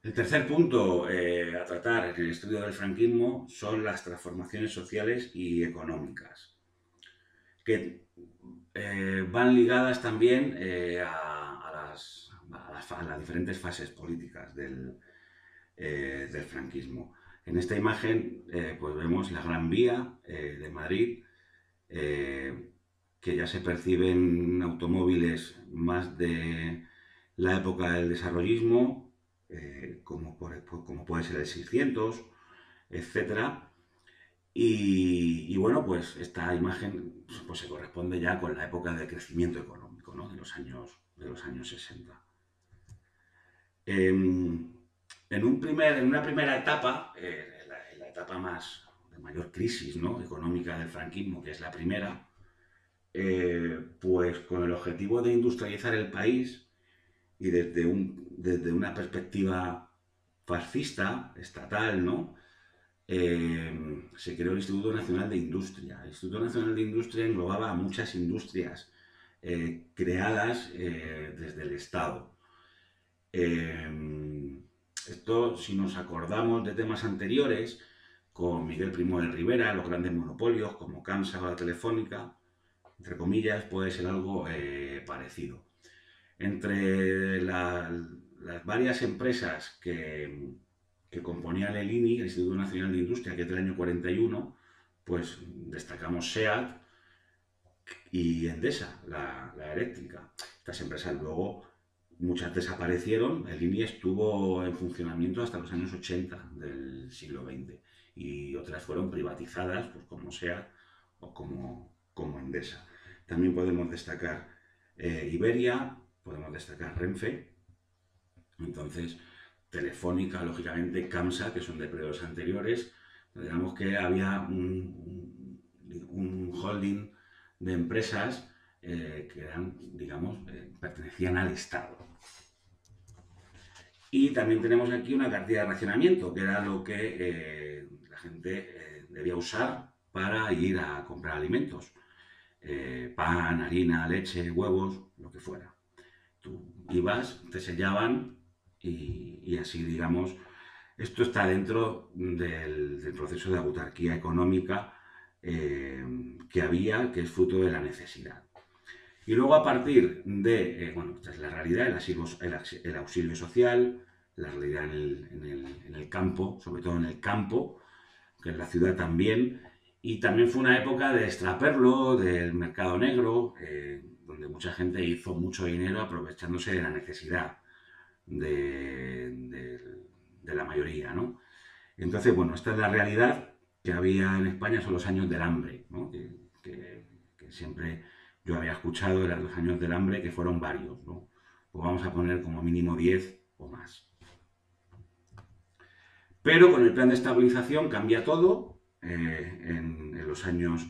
El tercer punto a tratar en el estudio del franquismo son las transformaciones sociales y económicas, que van ligadas también a las diferentes fases políticas del franquismo. En esta imagen pues vemos la Gran Vía de Madrid, eh, que ya se perciben automóviles más de la época del desarrollismo, como puede ser el 600, etcétera. Y bueno, pues esta imagen pues, se corresponde ya con la época de crecimiento económico, ¿no? de los años 60. En una primera etapa, en la etapa de mayor crisis, ¿no? económica del franquismo, que es la primera, pues con el objetivo de industrializar el país y desde una perspectiva fascista, estatal, ¿no? Se creó el Instituto Nacional de Industria. El Instituto Nacional de Industria englobaba a muchas industrias creadas desde el Estado. Esto, si nos acordamos de temas anteriores, con Miguel Primo de Rivera, los grandes monopolios como CAMSA o la Telefónica, entre comillas, puede ser algo parecido. Entre las varias empresas que componían el INI, el Instituto Nacional de Industria, que es del año 41, pues destacamos SEAT y Endesa, la eléctrica. Estas empresas luego, muchas desaparecieron, el INI estuvo en funcionamiento hasta los años 80 del siglo XX y otras fueron privatizadas, pues como SEAT o como Endesa. También podemos destacar Iberia, podemos destacar Renfe, entonces Telefónica, lógicamente CAMSA, que son de periodos anteriores. Digamos que había un holding de empresas que eran, digamos, pertenecían al Estado. Y también tenemos aquí una cartilla de racionamiento, que era lo que la gente debía usar para ir a comprar alimentos. Pan, harina, leche, huevos, lo que fuera. Tú ibas, te sellaban y así, digamos, esto está dentro del proceso de autarquía económica que había, que es fruto de la necesidad. Y luego a partir de, bueno, esta es la realidad, el auxilio social, la realidad en el campo, sobre todo en el campo, que en la ciudad también, y también fue una época de extraperlo, del mercado negro, donde mucha gente hizo mucho dinero aprovechándose de la necesidad de la mayoría, ¿no? Entonces, bueno, esta es la realidad que había en España, son los años del hambre, ¿no? Que siempre yo había escuchado, eran los años del hambre, que fueron varios, ¿no? Pues vamos a poner como mínimo 10 o más. Pero con el plan de estabilización cambia todo en los años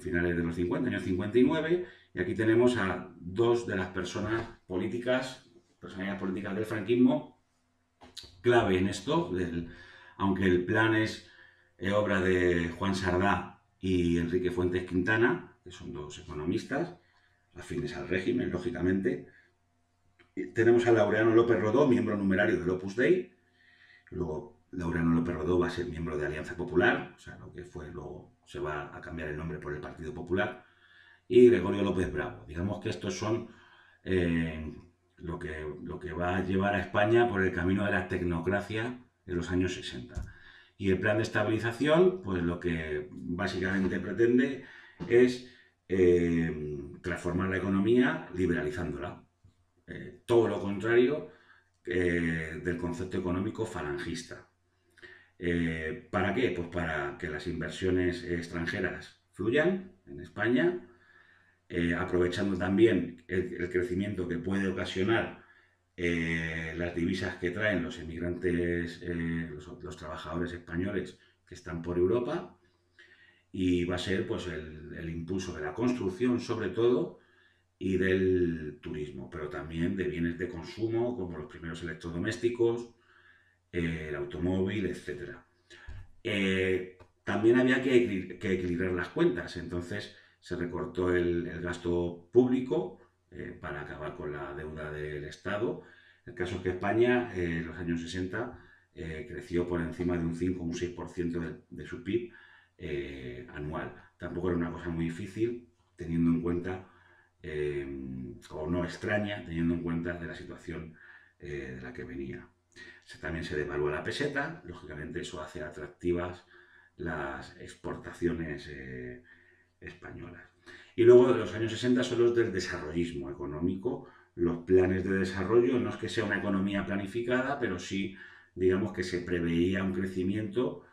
finales de los 50, años 59, y aquí tenemos a dos de las personalidades políticas del franquismo, clave en esto, aunque el plan es obra de Juan Sardá y Enrique Fuentes Quintana, que son dos economistas, afines al régimen, lógicamente. Tenemos a Laureano López Rodó, miembro numerario del Opus Dei. Luego, Laureano López Rodó va a ser miembro de Alianza Popular, o sea, lo que fue luego se va a cambiar el nombre por el Partido Popular. Y Gregorio López Bravo. Digamos que estos son eh, lo que va a llevar a España por el camino de la tecnocracia en los años 60. Y el plan de estabilización, pues lo que básicamente pretende es transformar la economía liberalizándola. Todo lo contrario del concepto económico falangista. ¿Para qué? Pues para que las inversiones extranjeras fluyan en España, aprovechando también el crecimiento que puede ocasionar las divisas que traen los emigrantes, los trabajadores españoles que están por Europa, y va a ser pues el impulso de la construcción sobre todo y del turismo, pero también de bienes de consumo como los primeros electrodomésticos, el automóvil, etcétera. También había que equilibrar las cuentas, entonces se recortó el gasto público para acabar con la deuda del Estado, El caso es que España en los años 60 creció por encima de un 5 o un 6% de su PIB anual. Tampoco era una cosa muy difícil, teniendo en cuenta, o no extraña, teniendo en cuenta de la situación de la que venía. También se devalúa la peseta, lógicamente eso hace atractivas las exportaciones españolas. Y luego de los años 60 son los del desarrollismo económico, los planes de desarrollo, no es que sea una economía planificada, pero sí, digamos que se preveía un crecimiento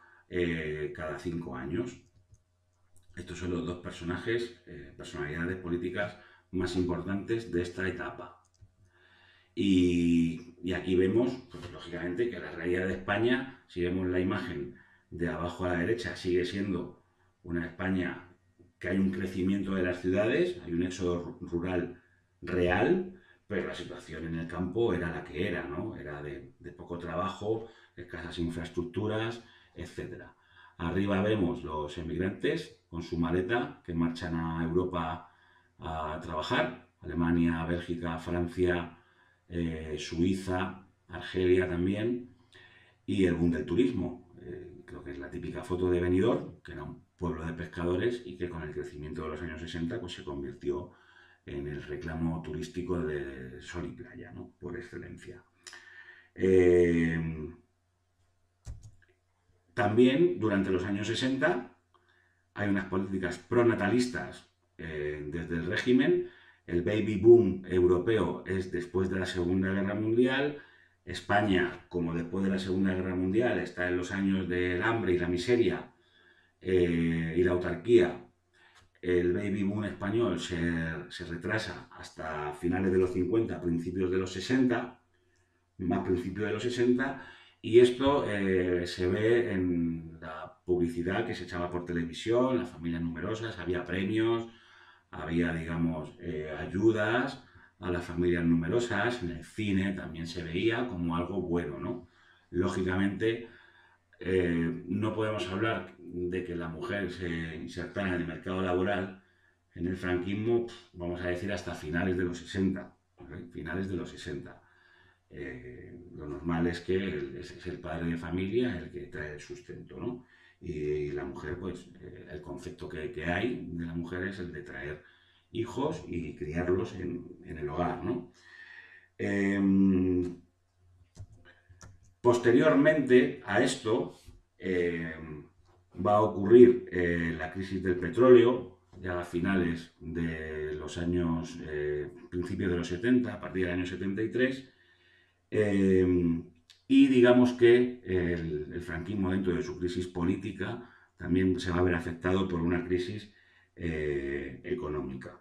cada 5 años. Estos son los dos personajes, personalidades políticas más importantes de esta etapa. Y aquí vemos, pues, lógicamente, que la realidad de España, si vemos la imagen de abajo a la derecha, sigue siendo una España que hay un crecimiento de las ciudades, hay un éxodo rural real, pero la situación en el campo era la que era, ¿no? Era de poco trabajo, escasas infraestructuras, etc. Arriba vemos los emigrantes con su maleta que marchan a Europa a trabajar, Alemania, Bélgica, Francia, Suiza, Argelia también, y el boom del turismo. Creo que es la típica foto de Benidorm, que era un pueblo de pescadores y que con el crecimiento de los años 60 pues, se convirtió en el reclamo turístico de sol y playa, ¿no? Por excelencia. También durante los años 60 hay unas políticas pronatalistas desde el régimen. El baby boom europeo es después de la Segunda Guerra Mundial. España, como después de la Segunda Guerra Mundial, está en los años del hambre y la miseria y la autarquía. El baby boom español se retrasa hasta finales de los 50, principios de los 60, más principios de los 60, y esto se ve en la publicidad que se echaba por televisión, las familias numerosas, había premios, había, digamos, ayudas a las familias numerosas, en el cine también se veía como algo bueno, ¿no? Lógicamente, no podemos hablar de que la mujer se insertara en el mercado laboral en el franquismo, vamos a decir, hasta finales de los 60, ¿okay? Finales de los 60. Lo normal es que es el padre de familia el que trae el sustento, ¿no? Y la mujer, pues, el concepto que hay de la mujer es el de traer hijos y criarlos en el hogar, ¿no? Posteriormente a esto va a ocurrir la crisis del petróleo, ya a finales de los años, principios de los 70, a partir del año 73, y digamos que el franquismo dentro de su crisis política también se va a ver afectado por una crisis económica.